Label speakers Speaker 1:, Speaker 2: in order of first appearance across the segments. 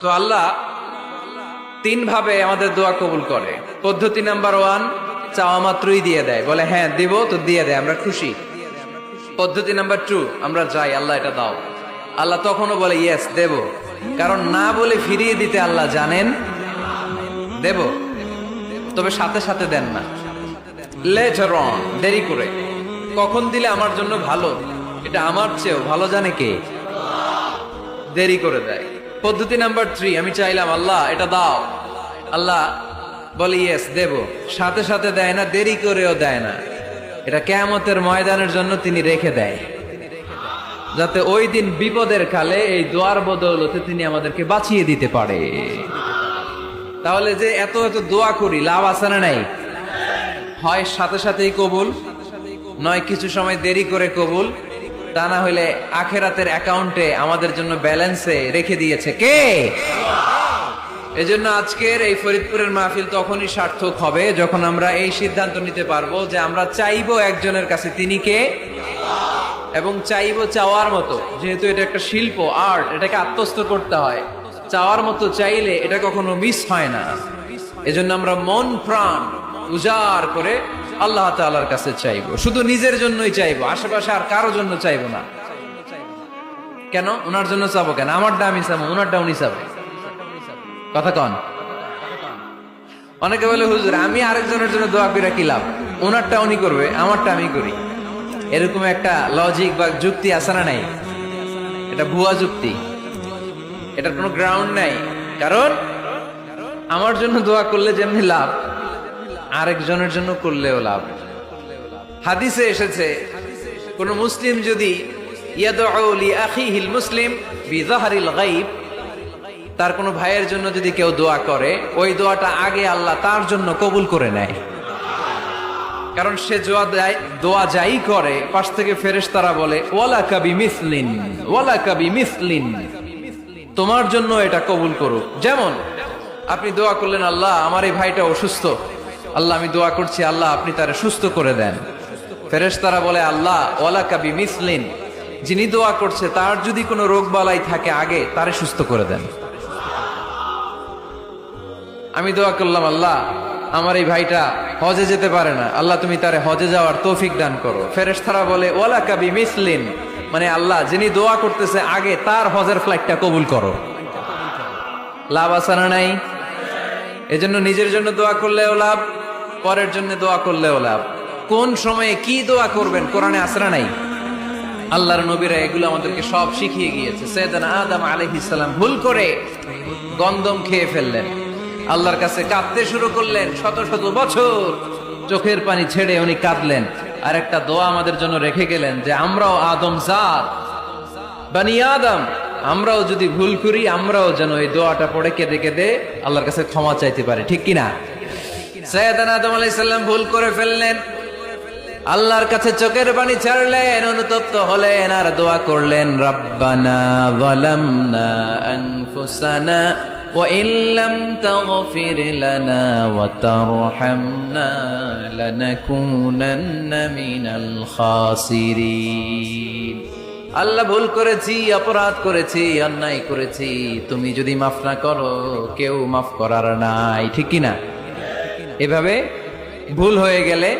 Speaker 1: তো আল্লাহ তিন ভাবে আমাদের দোয়া কবুল করে। পদ্ধতি নাম্বার 1, চাওয়া মাত্রই দিয়ে দেয়, বলে হ্যাঁ দিব তো দিয়ে দেয়, আমরা খুশি। পদ্ধতি নাম্বার 2, আমরা যাই আল্লাহ এটা দাও, আল্লাহ তখনও বলে ইয়েস দেব, কারণ না বলে ফিরিয়ে দিতে আল্লাহ জানেন দেব, তবে সাথে সাথে দেন না, লেটার অন, দেরি করে। কখন দিলে আমার জন্য ভালো, এটা আমার চেয়েও ভালো জানে কে, দেরি করে দেয়। পদ্ধতি নাম্বার 3, আমি চাইলাম আল্লাহ এটা দাও, আল্লাহ বলে ইয়েস দেব, সাথে সাথে দেয় না, দেরি করেও দেয় না। এটা কিয়ামতের ময়দানের জন্য তিনি রেখে দেয়, যাতে ওই দিন বিপদের কালে এই দোয়ার বদৌলতে তিনি আমাদেরকে বাঁচিয়ে দিতে পারে। তাহলে যে এত এত দোয়া করি, লাভ আছে না নাই? হয় সাথে সাথেই কবুল, নয় কিছু সময় দেরি করে কবুল, তা না হইলে আখেরাতের অ্যাকাউন্টে আমাদের জন্য ব্যালেন্সে রেখে দিয়েছে কে? এজন্য আজকের এই ফরিদপুরের মাহফিল তখনই সার্থক হবে যখন আমরা এই সিদ্ধান্ত নিতে পারবো যে আমরা চাইবো একজনের কাছে, তিনি কে, এবং চাইবো চাওয়ার মতো। যেহেতু এটা একটা শিল্প, আর্ট, এটাকে আত্মস্থ করতে হয়। চাওয়ার মতো চাইলে এটা কখনো মিস হয় না। এজন্য আমরা মন প্রাণ উজাড় করে আল্লাহ তাআলার কাছে চাইবো, শুধু নিজের জন্যই চাইবো, আশেপাশে আর কারোর জন্য চাইবো না। কেন? ওনার জন্য চাবো কেন? আমারটা আমি চাবো, ওনারটা উনি চাবে। কথা কন। অনেকে বলে হুজুর আমি আরেকজনের জন্য দোয়া করে কি লাভ, ওনারটা উনি করবে, আমারটা আমি করি। এরকম একটা লজিক বা যুক্তি আছে না নাই? এটা ভুয়া যুক্তি, এটার কোনো গ্রাউন্ড নাই। কারণ আমার জন্য দোয়া করলে যেমনি লাভ, আরেকজনের জন্য করলেও লাভ। হাদিসে এসেছে কোন মুসলিম যদি ইয়াদউ লি আখিহিল মুসলিম বিযাহরিল গায়ব, তার কোনো ভাইয়ের জন্য যদি কেউ দোয়া করে, ওই দোয়াটা আগে আল্লাহ তার জন্য কবুল করে নেয়। কারণ সে দোয়া যাই করে, পাশ থেকে ফেরেশতারা বলে ওয়ালাকা বিমিসলিন, ওয়ালাকা বিমিসলিন, তোমার জন্য এটা কবুল করুক। যেমন আপনি দোয়া করলেন আল্লাহ আমার এই ভাইটা অসুস্থ, আল্লাহ আমি দোয়া করছি আল্লাহ আপনি তারে সুস্থ করে দেন। ফেরেশতারা বলে আল্লাহ ওয়ালাকা বিমিসলিন, যিনি দোয়া করছে তার যদি কোনো রোগ বালাই থাকে আগে তারে সুস্থ করে দেন। আমি দোয়া করলাম আল্লাহ আমার এই ভাইটা হজে যেতে পারে না, আল্লাহ তুমি তারে হজে যাওয়ার তৌফিক দান করো। ফেরেশতারা বলে ওয়ালাকা বিমিসলিন, মানে আল্লাহ যিনি দোয়া করতেছে আগে তার হজের ফ্লাইটটা কবুল করো। লাভ আছে না নাই? এজন্য নিজের জন্য দোয়া করলেও লাভ, পরের জন্য দোয়া করলেও লাভ। কোন সময়ে কি দোয়া করবেন কোরআনে আছে না নাই? আল্লাহর নবীরা এগুলো আমাদেরকে সব শিখিয়ে গিয়েছে। সাইয়েদনা আদম আলাইহিস সালাম ভুল করে গন্ধম খেয়ে ফেললেন, আল্লাহর কাছে কাঁদতে শুরু করলেন, শত শত বছর চোখের পানি ছেড়ে উনি কাঁদলেন। আর একটা দোয়া আমাদের জন্য রেখে গেলেন যে আমরাও আদম জাত, বানি আদম, আমরাও যদি ভুল করি আমরাও যেন এই দোয়াটা পড়ে কেঁদে কেঁদে আল্লাহর কাছে ক্ষমা চাইতে পারি, ঠিক কিনা? সাইয়েদনা আদম আলাইহিস সালাম ভুল করে ফেললেন, আল্লাহর কাছে চোখের পানি ছাড়লেন, অনুতপ্ত হলেন আর দোয়া করলেন রব্বানা যালামনা আনফুসানা ওয়া ইল্লাম তাগফির লানা ওয়া তারহামনা লানাকুনান্না মিনাল খাসিরিন। আল্লাহ ভুল করেছি, অপরাধ করেছি, অন্যায় করেছি, তুমি যদি মাফ না করো কেউ মাফ করার নাই, ঠিক কিনা? এভাবে ভুল হয়ে গেলে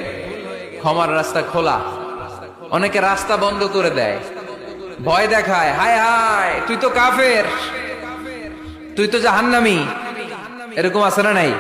Speaker 1: ক্ষমার রাস্তা খোলা। অনেকে রাস্তা বন্ধ করে দেয়, ভয় দেখায়, হায় হায় তুই তো কাফের, তুই তো জাহান্নামী, এরকম আছে না নাই?